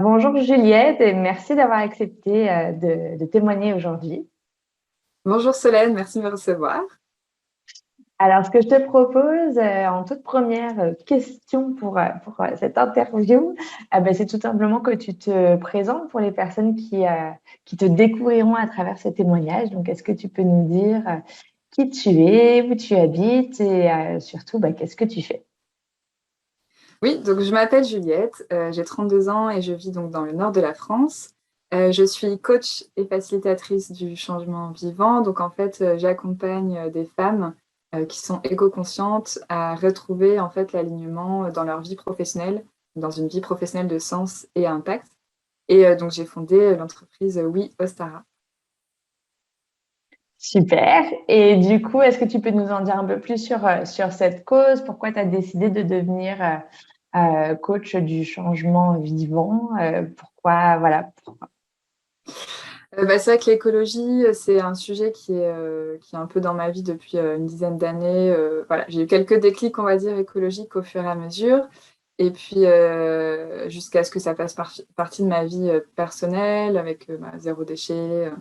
Bonjour Juliette et merci d'avoir accepté de témoigner aujourd'hui. Bonjour Solène, merci de me recevoir. Alors, ce que je te propose en toute première question pour cette interview, ben, c'est tout simplement que tu te présentes pour les personnes qui te découvriront à travers ce témoignage. Donc, est-ce que tu peux nous dire qui tu es, où tu habites et surtout, ben, qu'est-ce que tu fais? Oui, donc je m'appelle Juliette, j'ai 32 ans et je vis donc dans le nord de la France. Je suis coach et facilitatrice du changement vivant. Donc en fait, j'accompagne des femmes qui sont éco-conscientes à retrouver en fait l'alignement dans leur vie professionnelle, dans une vie professionnelle de sens et impact. Et donc j'ai fondé l'entreprise Oui Ostara. Super. Et du coup, est-ce que tu peux nous en dire un peu plus sur cette cause? Pourquoi tu as décidé de devenir coach du changement vivant? Pourquoi, voilà. C'est vrai que l'écologie, c'est un sujet qui est un peu dans ma vie depuis une dizaine d'années. Voilà, j'ai eu quelques déclics, on va dire, écologiques au fur et à mesure. Et puis, jusqu'à ce que ça fasse partie de ma vie personnelle, avec zéro déchet,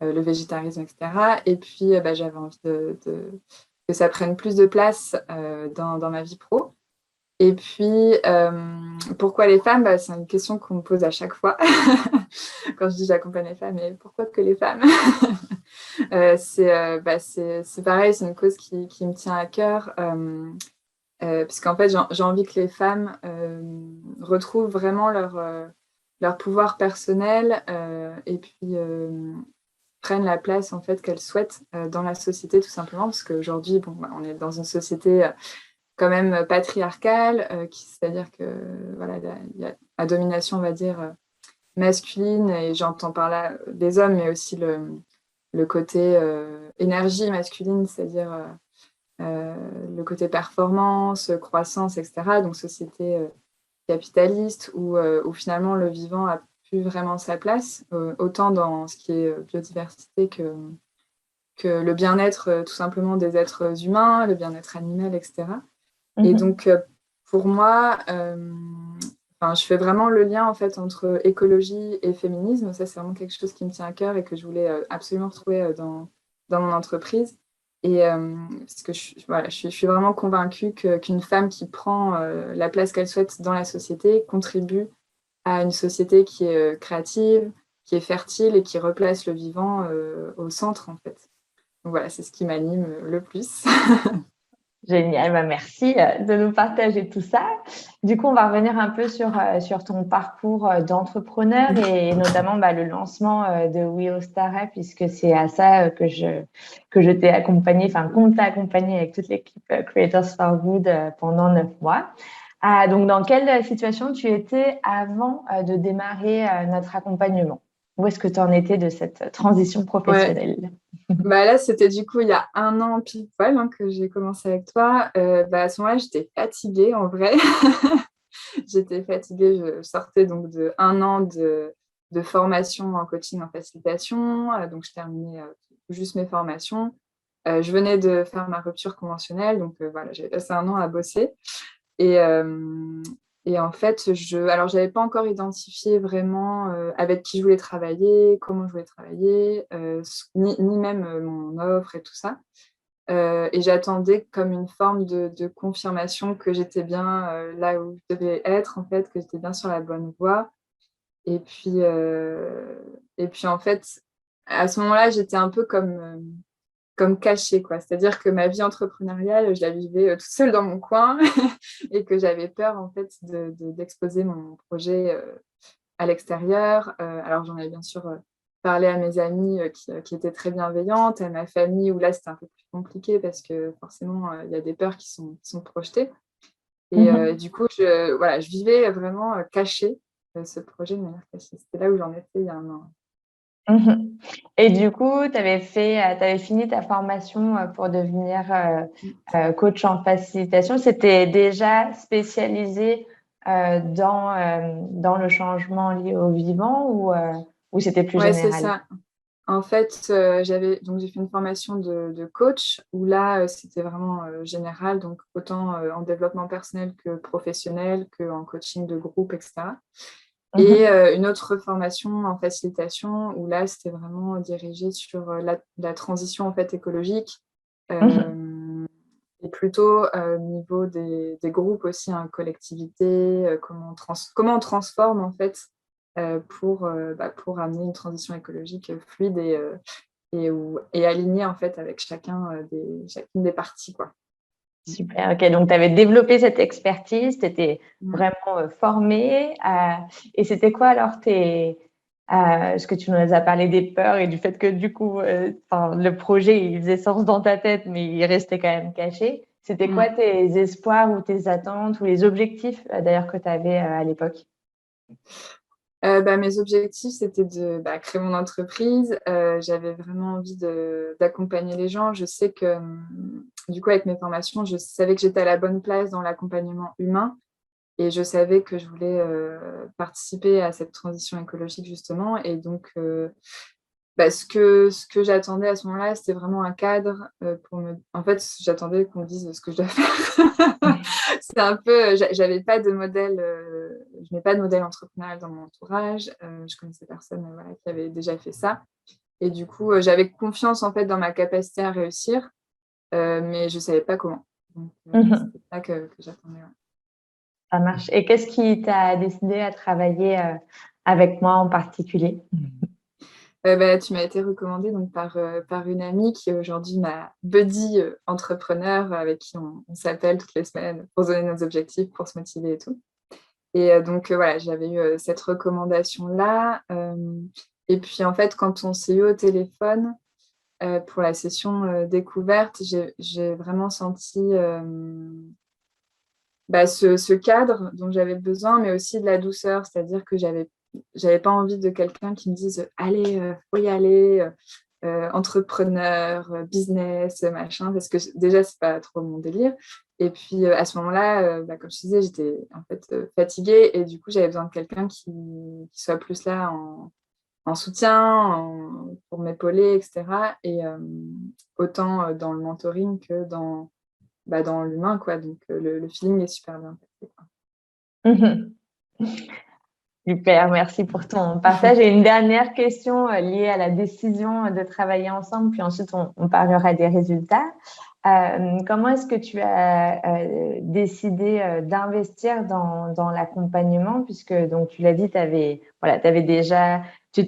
le végétarisme, etc. Et puis, j'avais envie que ça prenne plus de place dans ma vie pro. Et puis, pourquoi les femmes? C'est une question qu'on me pose à chaque fois. Quand je dis j'accompagne les femmes, mais pourquoi que les femmes? C'est pareil, c'est une cause qui me tient à cœur. Parce qu'en fait, j'ai envie que les femmes retrouvent vraiment leur pouvoir personnel et puis prennent la place en fait qu'elles souhaitent dans la société, tout simplement. Parce qu'aujourd'hui, on est dans une société quand même patriarcale, c'est-à-dire que voilà, il y a la domination, on va dire, masculine, et j'entends par là des hommes, mais aussi le côté énergie masculine, c'est-à-dire le côté performance, croissance, etc. Donc société capitaliste, où finalement le vivant a plus vraiment sa place, autant dans ce qui est biodiversité que le bien-être tout simplement des êtres humains, le bien-être animal, etc. Et Mhm. donc, pour moi, je fais vraiment le lien en fait entre écologie et féminisme. Ça, c'est vraiment quelque chose qui me tient à cœur et que je voulais absolument retrouver dans mon entreprise. Et parce que voilà, je suis vraiment convaincue qu'une femme qui prend la place qu'elle souhaite dans la société contribue à une société qui est créative, qui est fertile et qui replace le vivant au centre en fait. Donc voilà, c'est ce qui m'anime le plus. Génial, bah, merci de nous partager tout ça. Du coup, on va revenir un peu sur ton parcours d'entrepreneur et notamment bah, le lancement de We Stara, puisque c'est à ça que je t'ai accompagné, enfin qu'on t'a accompagné avec toute l'équipe Creators for Good pendant 9 mois. Donc, dans quelle situation tu étais avant de démarrer notre accompagnement? Où est-ce que tu en étais de cette transition Ouais. professionnelle? Bah là, c'était du coup il y a un an pile poil hein, que j'ai commencé avec toi. À ce moment-là, j'étais fatiguée en vrai. J'étais fatiguée. Je sortais donc de un an de formation en coaching, en facilitation. Donc, je terminais juste mes formations. Je venais de faire ma rupture conventionnelle. Donc, voilà, j'avais passé un an à bosser. Et, euh, et en fait, alors, j'avais pas encore identifié vraiment avec qui je voulais travailler, comment je voulais travailler, ni même mon offre et tout ça. Et j'attendais comme une forme de confirmation que j'étais bien là où je devais être, en fait, que j'étais bien sur la bonne voie. Et puis, en fait, à ce moment-là, j'étais un peu comme cachée, quoi. C'est-à-dire que ma vie entrepreneuriale, je la vivais toute seule dans mon coin et que j'avais peur, en fait, d'exposer mon projet à l'extérieur. Alors, j'en ai bien sûr parlé à mes amies qui étaient très bienveillantes, à ma famille, où là, c'était un peu plus compliqué parce que forcément, il y a des peurs qui sont projetées. Et Mhm. du coup, voilà, je vivais vraiment cachée ce projet de manière cachée. C'était là où j'en étais il y a un an. Mhm. Et du coup, tu avais fini ta formation pour devenir coach en facilitation. C'était déjà spécialisé dans le changement lié au vivant ou c'était plus Ouais, c'est général? ça. En fait, j'ai fait une formation de coach où là, c'était vraiment général, donc autant en développement personnel que professionnel, qu'en coaching de groupe, etc. Et Mhm. une autre formation en facilitation où là, c'était vraiment dirigé sur la transition en fait écologique Mhm. et plutôt au niveau des groupes aussi, hein, collectivités, comment on transforme en fait pour amener une transition écologique fluide et alignée en fait avec chacune des parties, quoi. Super, ok. Donc, tu avais développé cette expertise, tu étais Mm. vraiment formée. Et c'était quoi alors ce que tu nous as parlé des peurs et du fait que du coup, le projet, il faisait sens dans ta tête, mais il restait quand même caché. C'était quoi Mm. tes espoirs ou tes attentes ou les objectifs d'ailleurs que tu avais à l'époque? Mes objectifs, c'était de créer mon entreprise. J'avais vraiment envie d'accompagner les gens. Je sais que, du coup, avec mes formations, je savais que j'étais à la bonne place dans l'accompagnement humain et je savais que je voulais participer à cette transition écologique, justement. Et donc, ce que j'attendais à ce moment-là, c'était vraiment un cadre pour me. En fait, j'attendais qu'on me dise ce que je dois faire. C'est un peu. J'avais pas de modèle, je n'ai pas de modèle entrepreneurial dans mon entourage. Je connaissais personne voilà, qui avait déjà fait ça. Et du coup, j'avais confiance en fait dans ma capacité à réussir, mais je savais pas comment. Donc, Mhm. c'était ça que j'attendais. Ouais. Ça marche. Et qu'est-ce qui t'a décidé à travailler avec moi en particulier? Tu m'as été recommandée donc par une amie qui est aujourd'hui ma buddy entrepreneur avec qui on s'appelle toutes les semaines pour se donner nos objectifs, pour se motiver et tout. Et donc voilà, j'avais eu cette recommandation-là. Et puis en fait, quand on s'est eu au téléphone pour la session découverte, j'ai vraiment senti ce cadre dont j'avais besoin, mais aussi de la douceur. C'est-à-dire que j'avais pas envie de quelqu'un qui me dise allez, faut y aller, entrepreneur, business, machin, parce que déjà, c'est pas trop mon délire. Et puis à ce moment-là, comme je disais, j'étais en fait fatiguée et du coup, j'avais besoin de quelqu'un qui soit plus là en soutien, pour m'épauler, etc. Et autant dans le mentoring que dans l'humain, quoi. Donc le feeling est super bien passé, quoi. Mhm. Super, merci pour ton partage. Et une dernière question liée à la décision de travailler ensemble, puis ensuite on parlera des résultats. Comment est-ce que tu as décidé d'investir dans l'accompagnement, puisque donc tu l'as dit, tu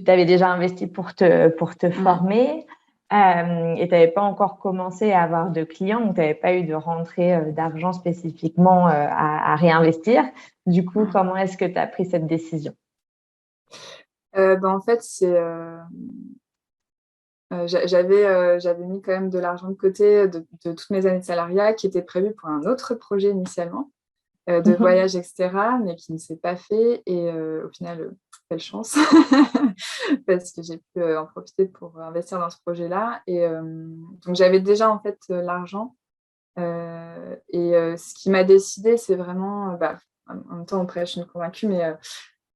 t'avais déjà investi pour te Mm. former et tu n'avais pas encore commencé à avoir de clients, donc tu n'avais pas eu de rentrée d'argent spécifiquement à réinvestir. Du coup, Mm. comment est-ce que tu as pris cette décision? En fait, j'avais mis quand même de l'argent de côté de toutes mes années de salariat qui était prévu pour un autre projet initialement, de Mhm. voyage, etc., mais qui ne s'est pas fait. Et au final, quelle chance, parce que j'ai pu en profiter pour investir dans ce projet-là. Et donc, j'avais déjà en fait l'argent. Et ce qui m'a décidée, c'est vraiment, en même temps, on prêche une convaincue, mais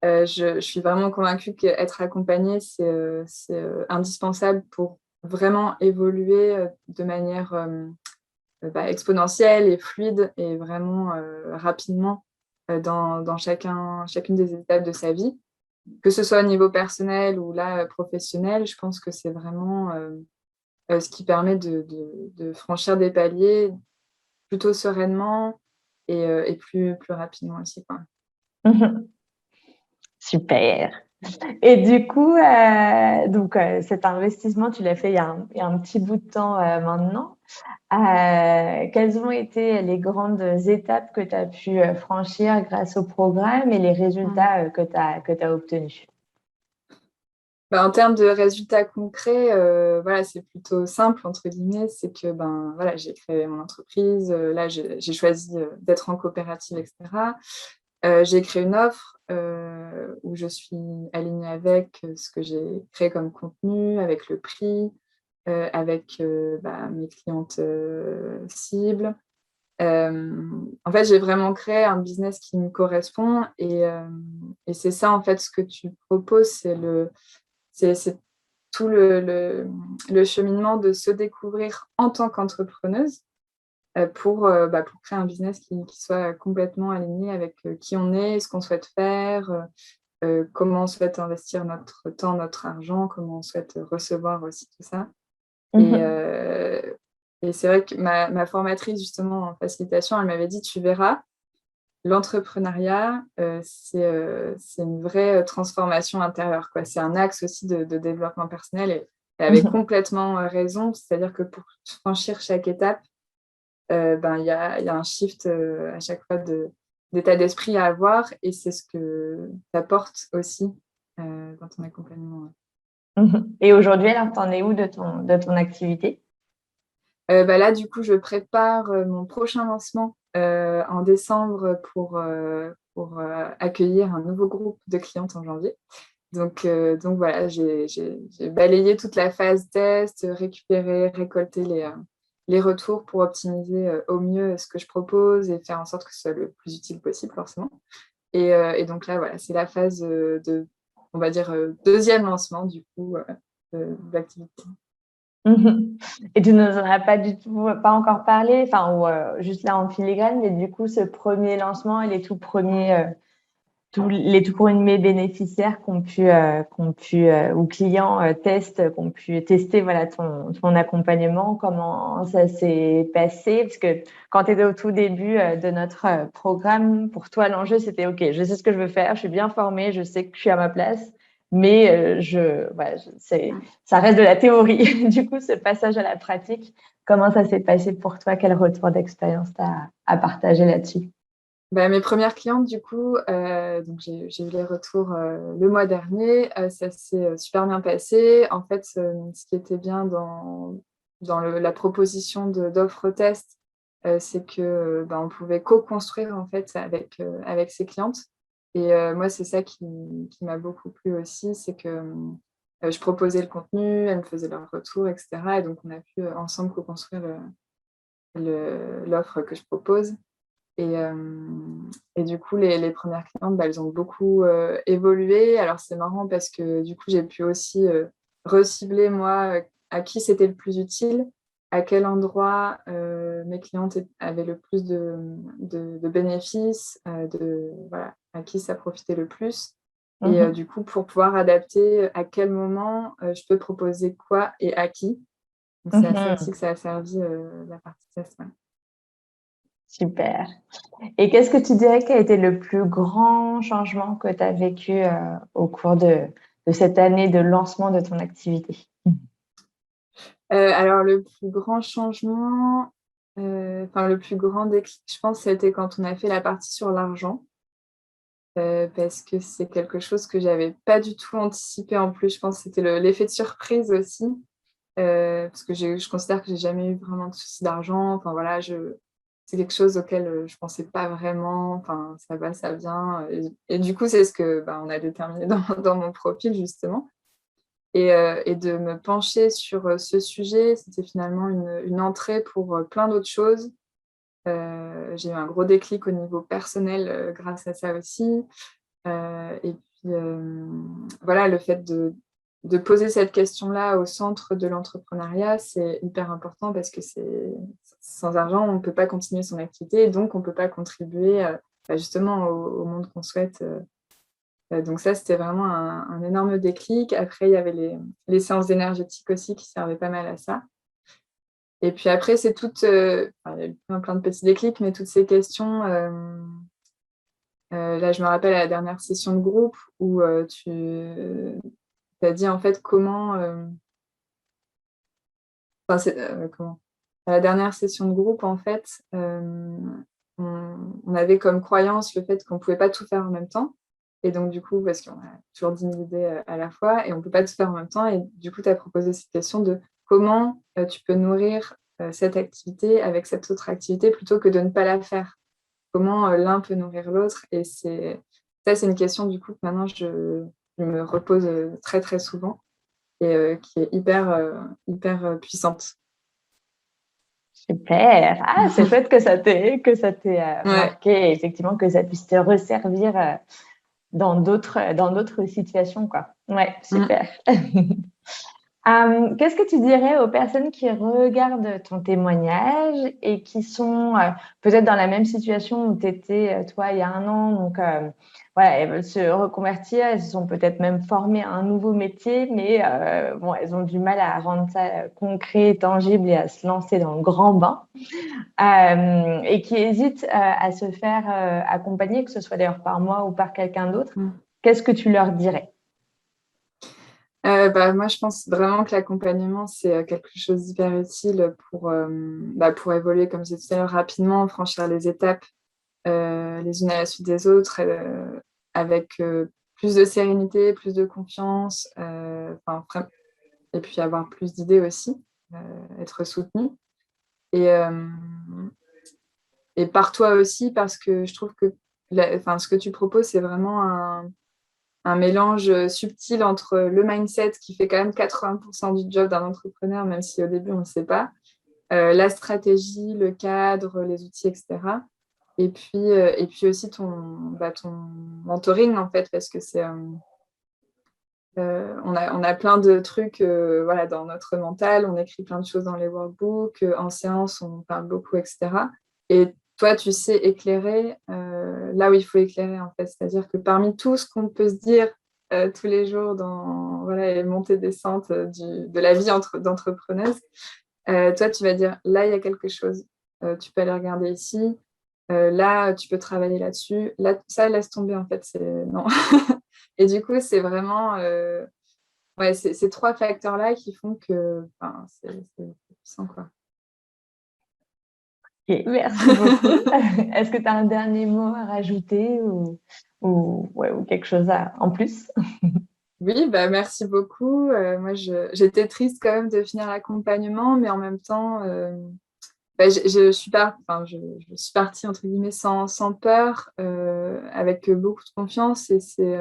je suis vraiment convaincue qu'être accompagnée, c'est indispensable pour vraiment évoluer de manière exponentielle et fluide et vraiment rapidement dans chacune des étapes de sa vie. Que ce soit au niveau personnel ou là professionnel, je pense que c'est vraiment ce qui permet de franchir des paliers plutôt sereinement et plus rapidement aussi, quoi. Mhm. Super. Et du coup, cet investissement, tu l'as fait il y a un petit bout de temps maintenant. Quelles ont été les grandes étapes que tu as pu franchir grâce au programme et les Mm. résultats que tu as obtenus? En termes de résultats concrets, voilà, c'est plutôt simple, entre guillemets. C'est que voilà, j'ai créé mon entreprise. Là, j'ai choisi d'être en coopérative, etc. J'ai créé une offre où je suis alignée avec ce que j'ai créé comme contenu, avec le prix, avec mes clientes cibles. En fait, j'ai vraiment créé un business qui me correspond et c'est ça, en fait, ce que tu proposes, c'est tout le cheminement de se découvrir en tant qu'entrepreneuse pour créer un business qui soit complètement aligné avec qui on est, ce qu'on souhaite faire, comment on souhaite investir notre temps, notre argent, comment on souhaite recevoir aussi tout ça. Et, Mhm. et c'est vrai que ma formatrice, justement, en facilitation, elle m'avait dit, tu verras, l'entrepreneuriat, c'est une vraie transformation intérieure, quoi. C'est un axe aussi de développement personnel. Et elle avait Mhm. complètement raison. C'est-à-dire que pour franchir chaque étape, il y a un shift à chaque fois d'état d'esprit à avoir. Et c'est ce que tu apportes aussi dans ton accompagnement. Mhm. Et aujourd'hui, alors, t'en es où de ton activité? Là, du coup, je prépare mon prochain lancement en décembre pour accueillir un nouveau groupe de clientes en janvier. Donc voilà, j'ai balayé toute la phase test, récupérer, récolter les retours pour optimiser au mieux ce que je propose et faire en sorte que ce soit le plus utile possible, forcément. Et donc là, voilà, c'est la phase on va dire, deuxième lancement, du coup, de l'activité. Mhm. Et tu nous en as pas du tout, pas encore parlé, enfin, ou juste là en filigrane, mais du coup, ce premier lancement et les tout premiers, les tout premiers bénéficiaires ou clients testent, qui ont pu tester voilà, ton accompagnement, comment ça s'est passé? Parce que quand tu étais au tout début de notre programme, pour toi, l'enjeu, c'était OK, je sais ce que je veux faire, je suis bien formée, je sais que je suis à ma place, mais ça reste de la théorie. Du coup, ce passage à la pratique, comment ça s'est passé pour toi? Quel retour d'expérience tu as à partager là-dessus? Mes premières clientes, du coup, donc j'ai eu les retours le mois dernier. Ça s'est super bien passé. En fait, ce qui était bien dans la proposition d'offre test, c'est que on pouvait co-construire en fait avec ses clientes. Et moi, c'est ça qui m'a beaucoup plu aussi, c'est que je proposais le contenu, elles me faisaient leurs retours, etc. Et donc, on a pu ensemble co-construire l'offre que je propose. Et du coup, les premières clientes, elles ont beaucoup évolué. Alors, c'est marrant parce que du coup, j'ai pu aussi recibler, moi, à qui c'était le plus utile, à quel endroit mes clientes avaient le plus de bénéfices, voilà, à qui ça profitait le plus. Et Mhm. du coup, pour pouvoir adapter à quel moment je peux proposer quoi et à qui. Donc, c'est à ça aussi Mhm. que ça a servi la partie test. Ouais. Super. Et qu'est-ce que tu dirais qui a été le plus grand changement que tu as vécu au cours de cette année de lancement de ton activité? Alors le plus grand changement, le plus grand déclic, je pense, c'était quand on a fait la partie sur l'argent, parce que c'est quelque chose que j'avais pas du tout anticipé en plus. Je pense que c'était l'effet de surprise aussi, parce que je considère que j'ai jamais eu vraiment de soucis d'argent. Enfin voilà, c'est quelque chose auquel, je pensais pas vraiment. Enfin, ça va, ça vient, et du coup, c'est ce que, on a déterminé dans mon profil justement. Et de me pencher sur ce sujet, c'était finalement une entrée pour plein d'autres choses. J'ai eu un gros déclic au niveau personnel grâce à ça aussi. Et puis, voilà, le fait de poser cette question-là au centre de l'entrepreneuriat, c'est hyper important parce que sans argent, on ne peut pas continuer son activité, donc on ne peut pas contribuer justement au monde qu'on souhaite. Donc ça, c'était vraiment un énorme déclic. Après, il y avait les séances énergétiques aussi qui servaient pas mal à ça. Et puis après, c'est il y a eu plein de petits déclics, mais toutes ces questions, là, je me rappelle à la dernière session de groupe où tu as dit en fait comment à la dernière session de groupe, en fait, on avait comme croyance le fait qu'on ne pouvait pas tout faire en même temps. Et donc, du coup, parce qu'on a toujours 10 000 idées à la fois et on ne peut pas tout faire en même temps. Et du coup, tu as proposé cette question de comment tu peux nourrir cette activité avec cette autre activité plutôt que de ne pas la faire. Comment l'un peut nourrir l'autre. Et c'est une question, du coup, que maintenant, je me repose très, très souvent et qui est hyper puissante. Super. Ah, c'est chouette que ça t'ait Ouais. marqué et effectivement que ça puisse te resservir dans d'autres situations, quoi. Ouais, Mm. super. Qu'est-ce que tu dirais aux personnes qui regardent ton témoignage et qui sont peut-être dans la même situation où tu étais, toi, il y a un an? Donc, voilà, elles veulent se reconvertir, elles se sont peut-être même formées à un nouveau métier, mais bon, elles ont du mal à rendre ça concret, tangible et à se lancer dans le grand bain. Et qui hésitent à se faire accompagner, que ce soit d'ailleurs par moi ou par quelqu'un d'autre. Qu'est-ce que tu leur dirais? Moi, je pense vraiment que l'accompagnement, c'est quelque chose d'hyper utile pour évoluer, comme je disais tout à l'heure, rapidement, franchir les étapes les unes à la suite des autres, avec plus de sérénité, plus de confiance, et puis avoir plus d'idées aussi, être soutenu. Et, euh, et par toi aussi, parce que je trouve que ce que tu proposes, c'est vraiment un mélange subtil entre le mindset qui fait quand même 80% du job d'un entrepreneur, même si au début on ne sait pas, la stratégie, le cadre, les outils, etc. Et puis aussi ton mentoring, en fait, parce que on a plein de trucs voilà, dans notre mental, on écrit plein de choses dans les workbooks, en séance, on parle beaucoup, etc. Et toi, tu sais éclairer là où il faut éclairer, en fait. C'est-à-dire que parmi tout ce qu'on peut se dire tous les jours dans voilà, les montées-descentes de la vie d'entrepreneuse, toi, tu vas dire, là, il y a quelque chose. Tu peux aller regarder ici. Là, tu peux travailler là-dessus. Là, ça, laisse tomber, en fait. Non. Et du coup, c'est vraiment ouais, ces trois facteurs-là qui font que c'est puissant, quoi. Ok, merci beaucoup. Est-ce que tu as un dernier mot à rajouter ou quelque chose en plus? Oui, merci beaucoup. Moi, j'étais triste quand même de finir l'accompagnement, mais en même temps, je suis je suis partie, entre guillemets, sans peur, avec beaucoup de confiance. Et c'est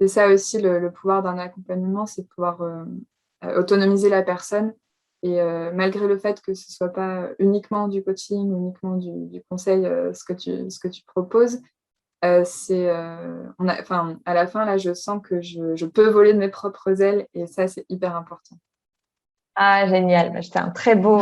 ça aussi le pouvoir d'un accompagnement, c'est de pouvoir autonomiser la personne. Et malgré le fait que ce ne soit pas uniquement du coaching, uniquement du conseil, ce que tu proposes, à la fin, là, je sens que je peux voler de mes propres ailes et ça, c'est hyper important. Ah, génial. C'était un très beau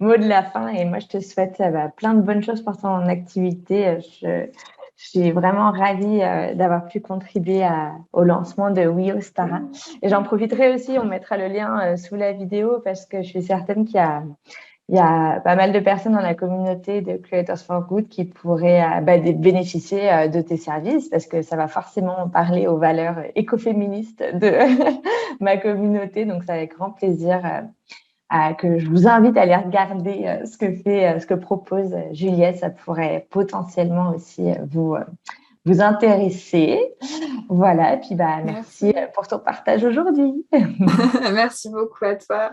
mot de la fin et moi, je te souhaite plein de bonnes choses pour ton activité. Je suis vraiment ravie d'avoir pu contribuer au lancement de WeOstara. Et j'en profiterai aussi, on mettra le lien sous la vidéo parce que je suis certaine il y a pas mal de personnes dans la communauté de Creators for Good qui pourraient bénéficier de tes services parce que ça va forcément parler aux valeurs écoféministes de ma communauté. Donc, c'est avec grand plaisir que je vous invite à aller regarder ce que propose Juliette. Ça pourrait potentiellement aussi vous intéresser. Voilà. Et puis, merci Merci. pour ton partage aujourd'hui. Merci beaucoup à toi.